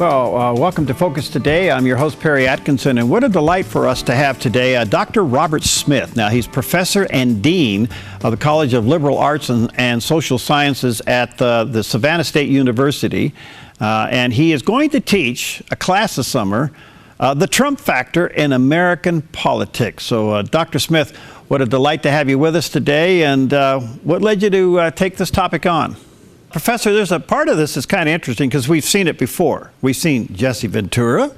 Well, welcome to Focus Today. I'm your host, Perry Atkinson, and what a delight for us to have today Dr. Robert Smith. Now, he's professor and dean of the College of Liberal Arts and Social Sciences at the Savannah State University, and he is going to teach a class this summer, The Trump Factor in American Politics. So, Dr. Smith, what a delight to have you with us today, and what led you to take this topic on? Professor, there's a part of this that's kind of interesting because we've seen it before. We've seen Jesse Ventura,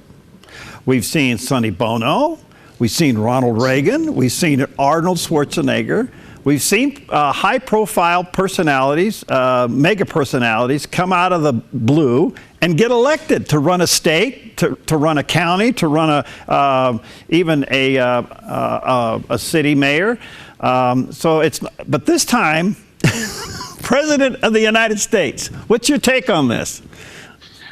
we've seen Sonny Bono, we've seen Ronald Reagan, we've seen Arnold Schwarzenegger, we've seen high-profile personalities, mega personalities, come out of the blue and get elected to run a state, to run a county, to run even a city mayor. But this time, President of the United States. What's your take on this?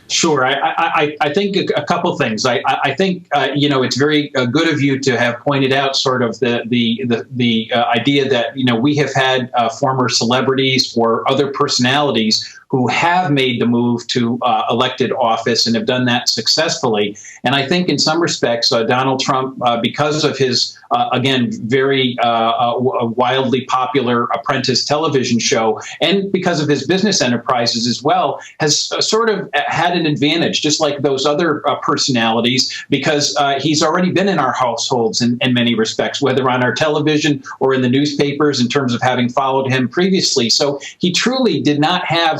Sure. I think a couple things. I think it's very good of you to have pointed out sort of the idea that we have had former celebrities or other personalities who have made the move to elected office and have done that successfully. And I think in some respects, Donald Trump, because of his, again, very wildly popular Apprentice television show, and because of his business enterprises as well, has sort of had an advantage, just like those other personalities, because he's already been in our households in many respects, whether on our television or in the newspapers in terms of having followed him previously. So he truly did not have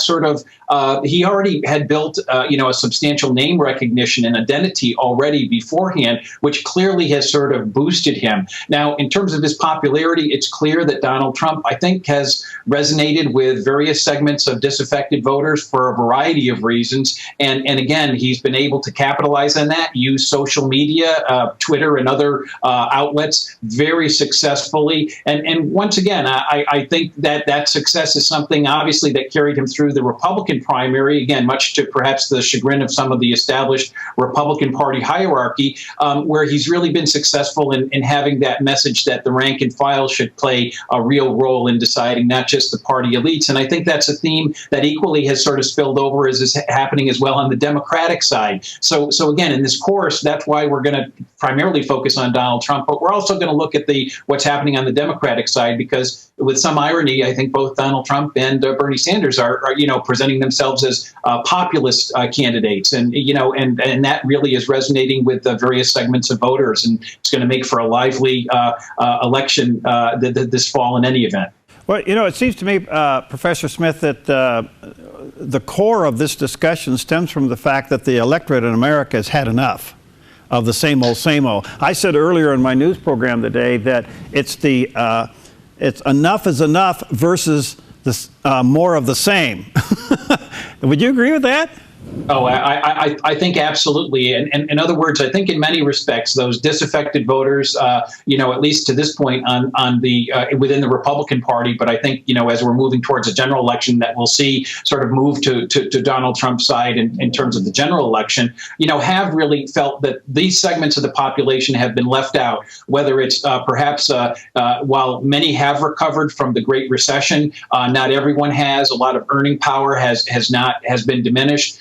he already had built, a substantial name recognition and identity already beforehand, which clearly has sort of boosted him. Now, in terms of his popularity, it's clear that Donald Trump, I think, has resonated with various segments of disaffected voters for a variety of reasons. And again, he's been able to capitalize on that, use social media, Twitter and other outlets very successfully. And once again, I think that success is something, obviously, that carried him through the Republican primary, again, much to perhaps the chagrin of some of the established Republican Party hierarchy, where he's really been successful in having that message that the rank and file should play a real role in deciding not just the party elites. And I think that's a theme that equally has sort of spilled over as is happening as well on the Democratic side. So again, in this course, that's why we're going to primarily focus on Donald Trump, but we're also going to look at what's happening on the Democratic side, because with some irony, I think both Donald Trump and Bernie Sanders are presenting themselves as populist candidates, and that really is resonating with the various segments of voters, and it's going to make for a lively election this fall in any event. Well, it seems to me, Professor Smith, that the core of this discussion stems from the fact that the electorate in America has had enough of the same old, same old. I said earlier in my news program today that it's enough is enough versus more of the same. Would you agree with that? Oh, I think absolutely. And in other words, I think in many respects, those disaffected voters, at least to this point on the within the Republican Party, but I think, as we're moving towards a general election that we'll see sort of move to Donald Trump's side in terms of the general election, have really felt that these segments of the population have been left out, whether it's perhaps while many have recovered from the Great Recession, not everyone has. A lot of earning power has been diminished.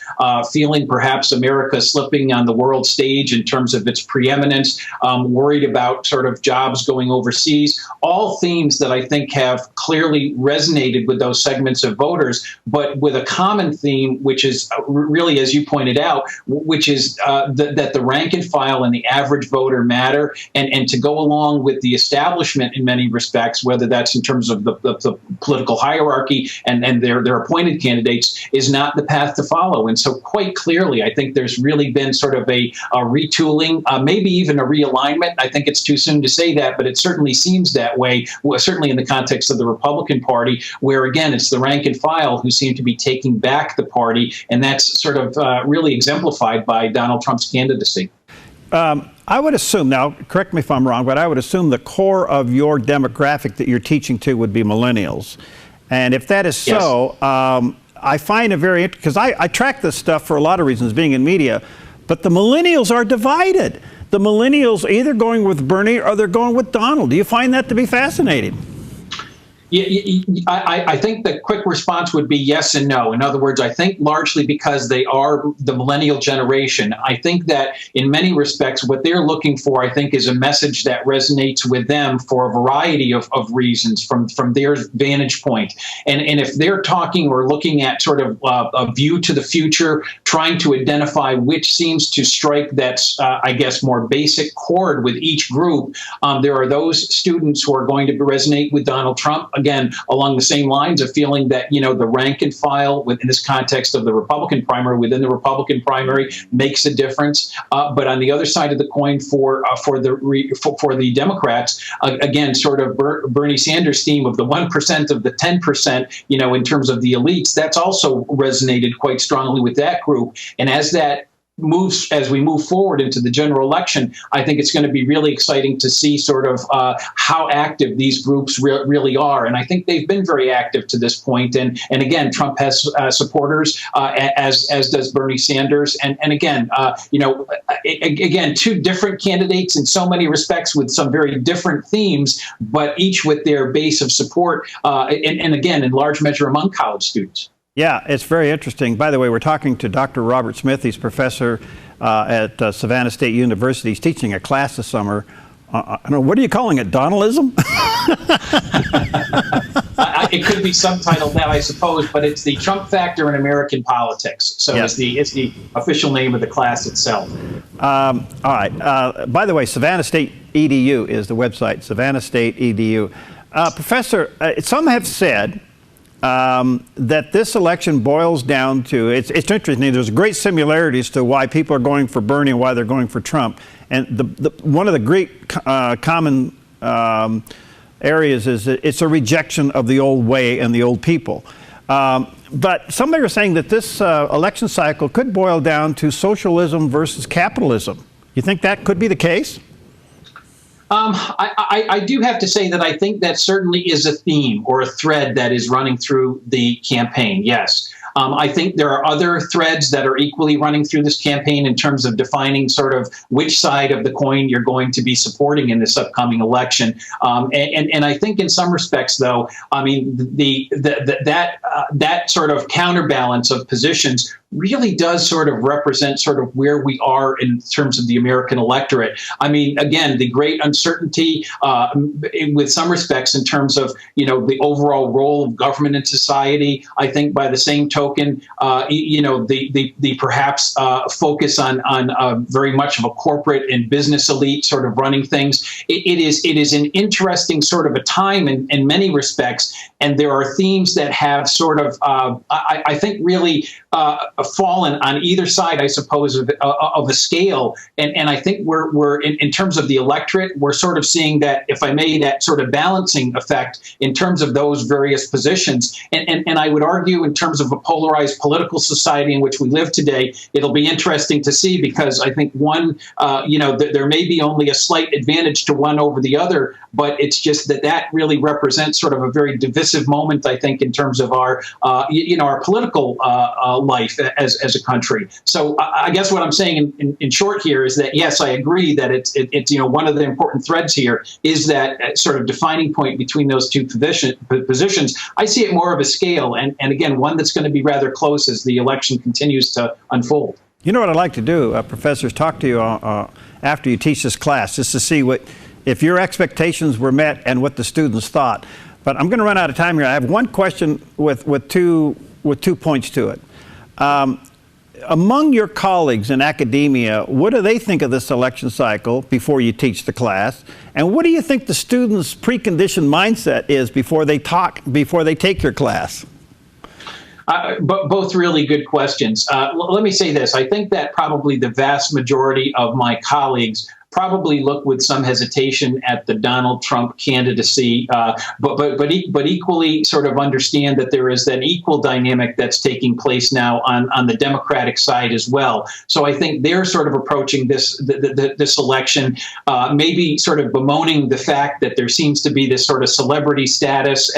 Feeling perhaps America slipping on the world stage in terms of its preeminence, worried about sort of jobs going overseas, all themes that I think have clearly resonated with those segments of voters, but with a common theme, which is really, as you pointed out, which is that the rank and file and the average voter matter, and to go along with the establishment in many respects, whether that's in terms of the political hierarchy and their appointed candidates, is not the path to follow. And so quite clearly, I think there's really been sort of a retooling, maybe even a realignment. I think it's too soon to say that, but it certainly seems that way, certainly in the context of the Republican Party, where, again, it's the rank and file who seem to be taking back the party. And that's sort of really exemplified by Donald Trump's candidacy. I would assume, now, correct me if I'm wrong, but I would assume the core of your demographic that you're teaching to would be millennials. And if that is so, yes. I find it very interesting, because I track this stuff for a lot of reasons, being in media, but the millennials are divided. The millennials either going with Bernie or they're going with Donald. Do you find that to be fascinating? I think the quick response would be yes and no. In other words, I think largely because they are the millennial generation. I think that in many respects, what they're looking for, I think, is a message that resonates with them for a variety of reasons from their vantage point. And if they're talking or looking at sort of a view to the future, trying to identify which seems to strike that, I guess, more basic chord with each group, there are those students who are going to resonate with Donald Trump. Again, along the same lines of feeling that, you know, the rank and file within this context of the Republican primary, within the Republican primary, makes a difference. But on the other side of the coin, for the Democrats, again, sort of Bernie Sanders' theme of the 1% of the 10%, you know, in terms of the elites, that's also resonated quite strongly with that group. And as we move forward into the general election, I think it's going to be really exciting to see sort of how active these groups really are. And I think they've been very active to this point. And again, Trump has supporters, as does Bernie Sanders. And again, you know, again, two different candidates in so many respects with some very different themes, but each with their base of support, and again, in large measure among college students. Yeah, it's very interesting. By the way, we're talking to Dr. Robert Smith. He's professor at Savannah State University. He's teaching a class this summer. I don't know, what are you calling it, Donalism? It could be subtitled that, I suppose, but it's the Trump factor in American politics. So yes. It's the official name of the class itself. All right. By the way, Savannah State EDU is the website, Savannah State EDU. Professor, some have said that this election boils down to, it's interesting, there's great similarities to why people are going for Bernie and why they're going for Trump. And one of the great common areas is that it's a rejection of the old way and the old people. But somebody was saying that this election cycle could boil down to socialism versus capitalism. You think that could be the case? I do have to say that I think that certainly is a theme or a thread that is running through the campaign, yes. I think there are other threads that are equally running through this campaign in terms of defining sort of which side of the coin you're going to be supporting in this upcoming election. And I think in some respects, though, I mean, that sort of counterbalance of positions really does sort of represent sort of where we are in terms of the American electorate. I mean, again, the great uncertainty with some respects in terms of, you know, the overall role of government in society. I think by the same token, you know, the perhaps focus on very much of a corporate and business elite sort of running things. It is an interesting sort of a time in many respects, and there are themes that have sort of, I think, really fallen on either side, I suppose, of a scale. And I think we're in terms of the electorate, we're sort of seeing that, if I may, that sort of balancing effect in terms of those various positions. And I would argue in terms of a polarized political society in which we live today, it'll be interesting to see, because I think one, you know, there may be only a slight advantage to one over the other, but it's just that really represents sort of a very divisive moment, I think, in terms of our, you know, our political life as a country. So I guess what I'm saying in short here is that, yes, I agree that it's you know, one of the important threads here is that sort of defining point between those two positions. I see it more of a scale, and again, one that's going to be rather close as the election continues to unfold. You know what I'd like to do, professors, talk to you after you teach this class, just to see if your expectations were met and what the students thought. But I'm going to run out of time here. I have one question with two points to it. Among your colleagues in academia, what do they think of this election cycle before you teach the class? And what do you think the students' preconditioned mindset is before they take your class? Both really good questions. Let me say this. I think that probably the vast majority of my colleagues probably look with some hesitation at the Donald Trump candidacy, but equally sort of understand that there is that equal dynamic that's taking place now on the Democratic side as well. So I think they're sort of approaching this election, maybe sort of bemoaning the fact that there seems to be this sort of celebrity status,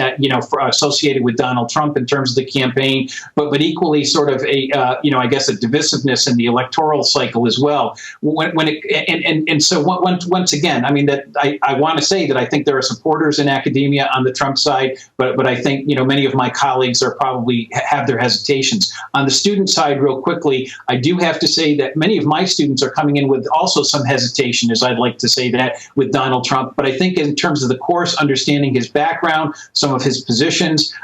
associated with Donald Trump in terms of the campaign, but equally sort of a I guess a divisiveness in the electoral cycle as well. And so once again, I mean, that I want to say that I think there are supporters in academia on the Trump side, but I think, you know, many of my colleagues are probably have their hesitations. On the student side, real quickly, I do have to say that many of my students are coming in with also some hesitation, as I'd like to say that, with Donald Trump. But I think in terms of the course, understanding his background, some of his positions,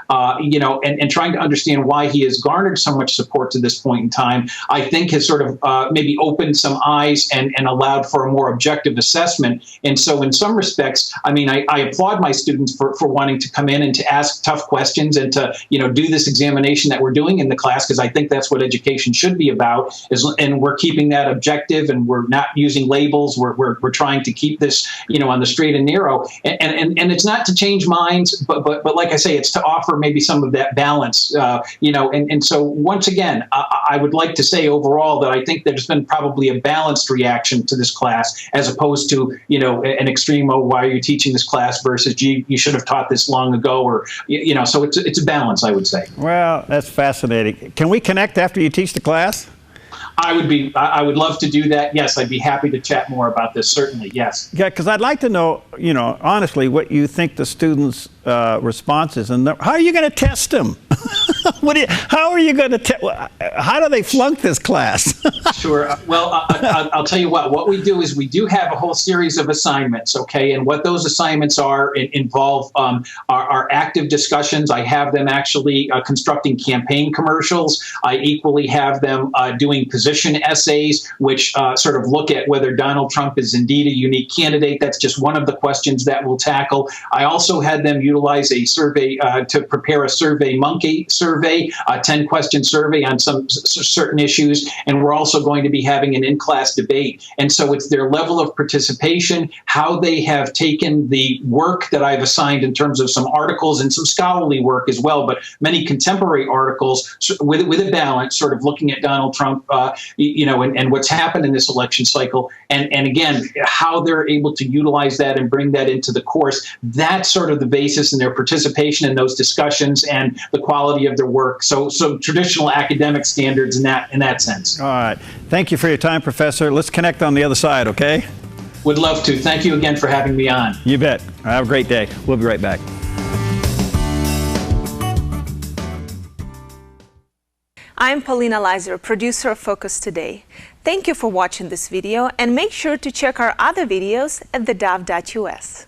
you know, and trying to understand why he has garnered so much support to this point in time, I think has sort of maybe opened some eyes and allowed for a more objective assessment. And so in some respects, I mean, I applaud my students for wanting to come in and to ask tough questions and to, you know, do this examination that we're doing in the class, because I think that's what education should be about. And we're keeping that objective, and we're not using labels. We're trying to keep this, you know, on the straight and narrow. And it's not to change minds, but like I say, it's to offer maybe some of that balance, you know. And so once again, I would like to say overall that I think there's been probably a balanced reaction to this class, as opposed to, you know, an extreme, oh, why are you teaching this class, versus, gee, you should have taught this long ago, or, you know, so it's a balance, I would say. Well, that's fascinating. Can we connect after you teach the class? I would love to do that. Yes, I'd be happy to chat more about this. Certainly, yes. Yeah, because I'd like to know, you know, honestly, what you think the students' response is, and how are you going to test them? How are you going to how do they flunk this class? Sure. Well, I'll tell you what we do is we do have a whole series of assignments, okay? And what those assignments are involve our active discussions. I have them actually constructing campaign commercials. I equally have them doing position essays, which sort of look at whether Donald Trump is indeed a unique candidate. That's just one of the questions that we'll tackle. I also had them utilize a survey to prepare a SurveyMonkey survey, a 10-question survey on some certain issues, and we're also going to be having an in-class debate. And so it's their level of participation, how they have taken the work that I've assigned in terms of some articles and some scholarly work as well, but many contemporary articles with a balance, sort of looking at Donald Trump, you know, and what's happened in this election cycle, and again, how they're able to utilize that and bring that into the course. That's sort of the basis in their participation in those discussions and the quality of their work. So traditional academic standards in that sense. All right. Thank you for your time, Professor. Let's connect on the other side, okay? Would love to. Thank you again for having me on. You bet. Have a great day. We'll be right back. I'm Paulina Leiser, producer of Focus Today. Thank you for watching this video, and make sure to check our other videos at thedove.us.